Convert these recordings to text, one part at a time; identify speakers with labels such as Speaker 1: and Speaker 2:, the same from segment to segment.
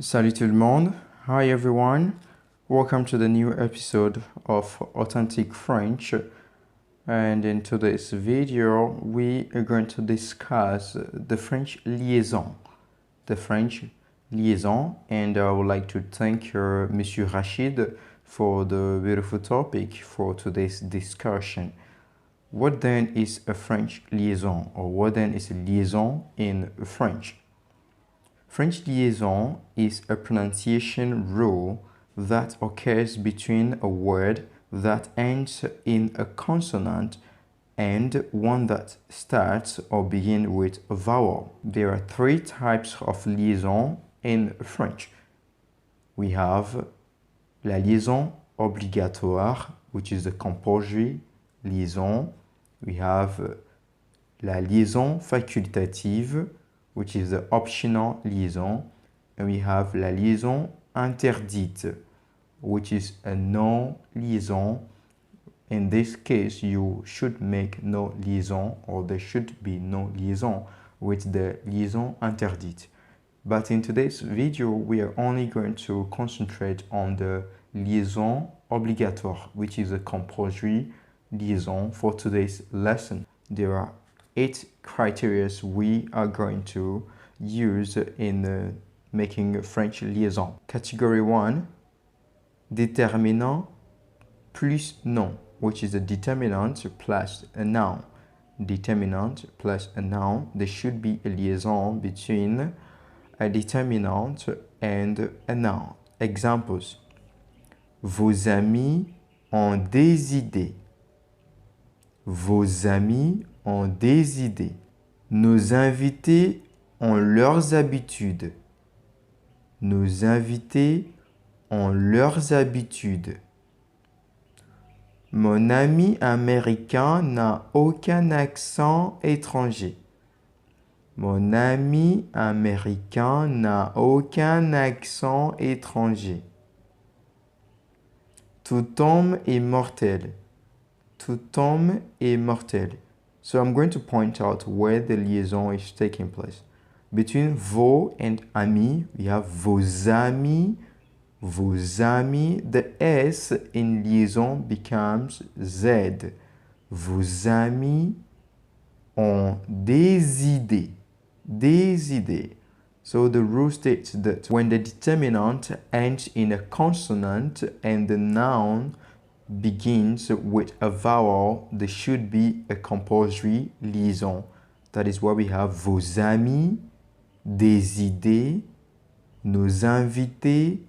Speaker 1: Salut tout le monde. Hi everyone. Welcome to the new episode of Authentic French. And in today's video, we are going to discuss the French liaison. The French liaison. And I would like to thank Monsieur Rachid for the beautiful topic for today's discussion. What then is a French liaison, or what then is a liaison in French? French liaison is a pronunciation rule that occurs between a word that ends in a consonant and one that starts or begins with a vowel. There are three types of liaison in French. We have la liaison obligatoire, which is the compulsory liaison. We have la liaison facultative, which is the optional liaison. And we have la liaison interdite, which is a non-liaison. In this case, you should make no liaison, or there should be no liaison with the liaison interdite. But in today's video, we are only going to concentrate on the liaison obligatoire, which is a compulsory liaison for today's lesson. There are 8 criteria we are going to use in making French liaison. Category 1, déterminant plus nom, which is a determinant plus a noun. Determinant plus a noun. There should be a liaison between a determinant and a noun. Examples. Vos amis ont des idées. Vos amis ont des idées. Nos invités ont leurs habitudes. Nos invités ont leurs habitudes. Mon ami américain n'a aucun accent étranger. Mon ami américain n'a aucun accent étranger. Tout homme est mortel. Tout homme est mortel. So I'm going to point out where the liaison is taking place. Between vos and amis, we have vos amis. Vos amis. The S in liaison becomes Z. Vos amis ont des idées. Des idées. So the rule states that when the determinant ends in a consonant and the noun begins with a vowel, there should be a compulsory liaison. That is why we have vos amis, des idées, nos invités,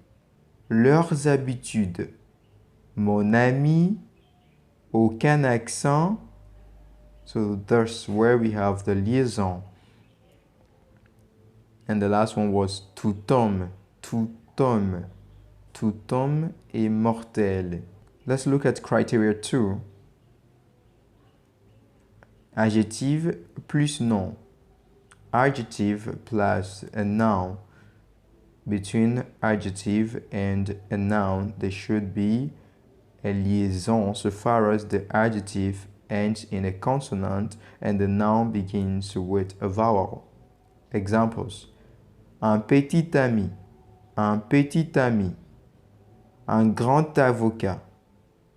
Speaker 1: leurs habitudes. Mon ami, aucun accent. So that's where we have the liaison. And the last one was tout homme. Tout homme. Tout homme est mortel. Let's look at criteria 2. Adjective plus nom. Adjective plus a noun. Between adjective and a noun, there should be a liaison so far as the adjective ends in a consonant and the noun begins with a vowel. Examples. Un petit ami. Un petit ami. Un grand avocat.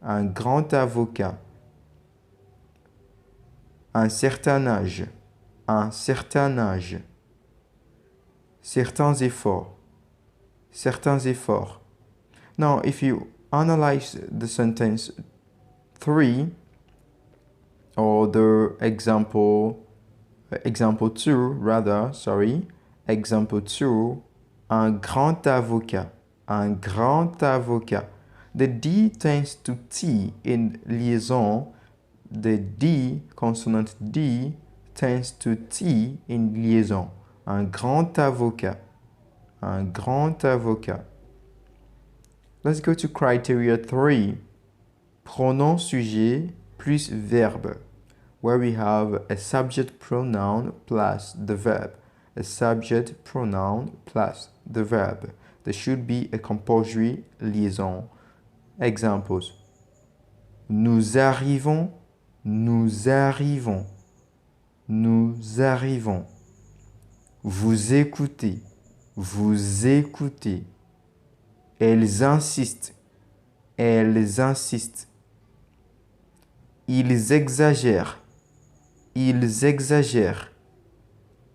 Speaker 1: Un grand avocat. Un certain âge. Un certain âge. Certains efforts. Certains efforts. Now, if you analyze the sentence 3, or the example 2, rather, sorry, example 2, un grand avocat. Un grand avocat. The D tends to T in liaison. The D, consonant D, tends to T in liaison. Un grand avocat. Un grand avocat. Let's go to criteria 3. Pronom sujet plus verbe, where we have a subject pronoun plus the verb. A subject pronoun plus the verb. There should be a compulsory liaison. Examples. Nous arrivons. Nous arrivons. Nous arrivons. Vous écoutez. vous écoutez. Elles insistent. Elles insistent. Ils exagèrent. Ils exagèrent.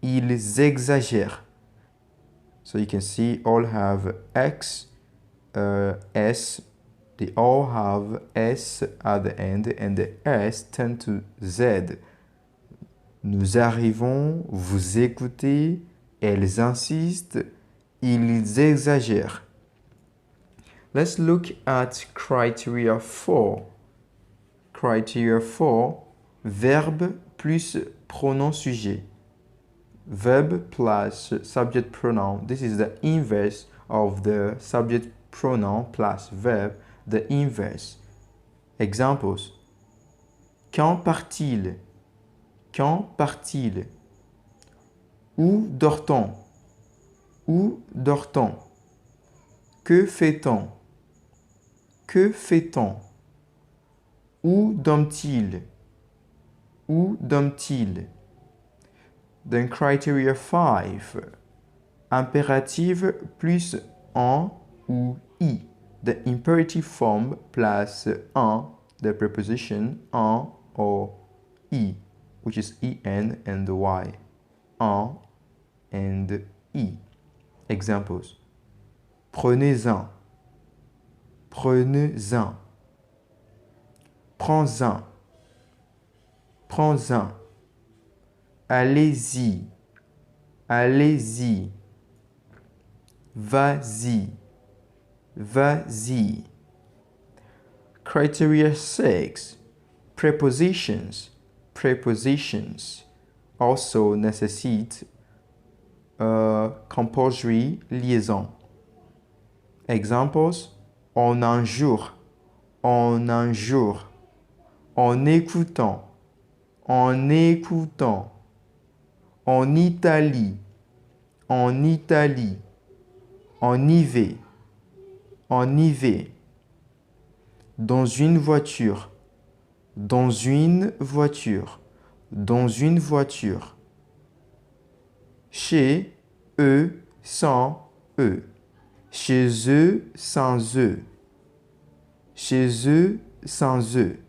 Speaker 1: Ils exagèrent. So you can see all have X, S. They all have S at the end and the S tend to Z. Nous arrivons, vous écoutez, elles insistent, ils exagèrent. Let's look at criteria 4. Criteria 4, verbe plus pronom sujet. Verb plus subject pronoun. This is the inverse of the subject pronoun plus verb, the inverse. Examples. Quand part-il? Quand part-il? Où dort-on? Où dort-on? Que fait-on? Que fait-on? Où dorment-ils? Où dorment-ils? Then criteria 5. Impératif plus en ou i. The imperative form plus en, the preposition en or i, which is en and the y. En and i. Examples. Prenez-en. Prenez-en. Prends-en. Prends-en. Allez-y. Allez-y. Vas-y. Vas-y. Criteria 6. Prepositions. Prepositions also necessitate a compulsory liaison. Examples. En un jour. En un jour. En écoutant. En écoutant. En Italie. En Italie. En hiver. En hiver. Dans une voiture. Dans une voiture. Dans une voiture. Chez eux, sans eux. Chez eux, sans eux. Chez eux, sans eux.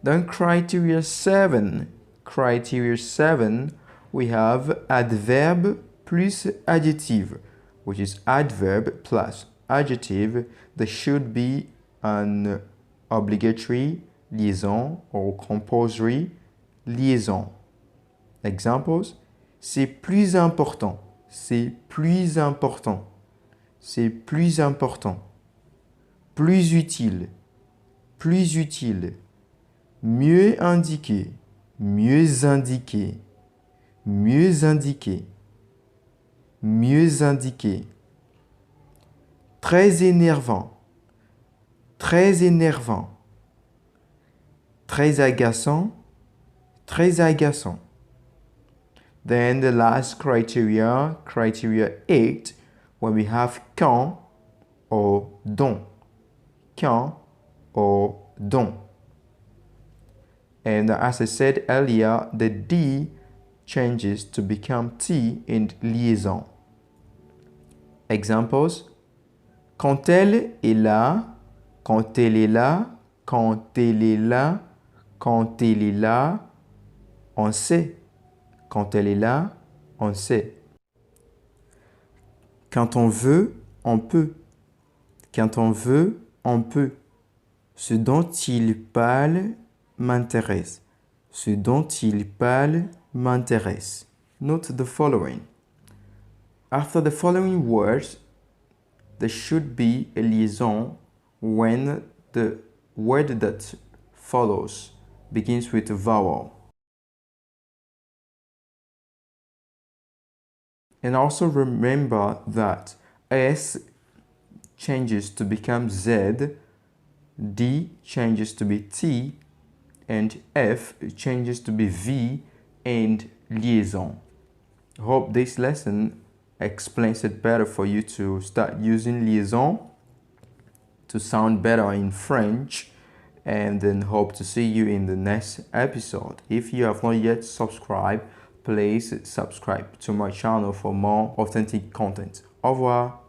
Speaker 1: Then criteria 7. Criteria 7, we have adverb plus adjective, which is adverb plus adjective. There should be an obligatory liaison or compulsory liaison. Examples. C'est plus important. C'est plus important. C'est plus important. Plus utile. Plus utile. Mieux indiqué. Mieux indiqué. Mieux indiqué. Mieux indiqué. Très énervant. Très énervant. Très agaçant. Très agaçant. Then the last criteria, criteria 8, when we have quand or dont. Quand or dont. And as I said earlier, the D changes to become T in liaison. Examples. Quand elle est là, quand elle est là, quand elle est là, quand elle est là, on sait. Quand elle est là, on sait. Quand on veut, on peut. Quand on veut, on peut. Ce dont il parle m'intéresse. Ce dont il parle m'intéresse. Note the following. After the following words, there should be a liaison when the word that follows begins with a vowel. And also remember that S changes to become Z, D changes to be T, and F changes to be V and liaison. Hope this lesson explains it better for you to start using liaison to sound better in French, and then hope to see you in the next episode. If you have not yet subscribed please subscribe to my channel for more authentic content. Au revoir.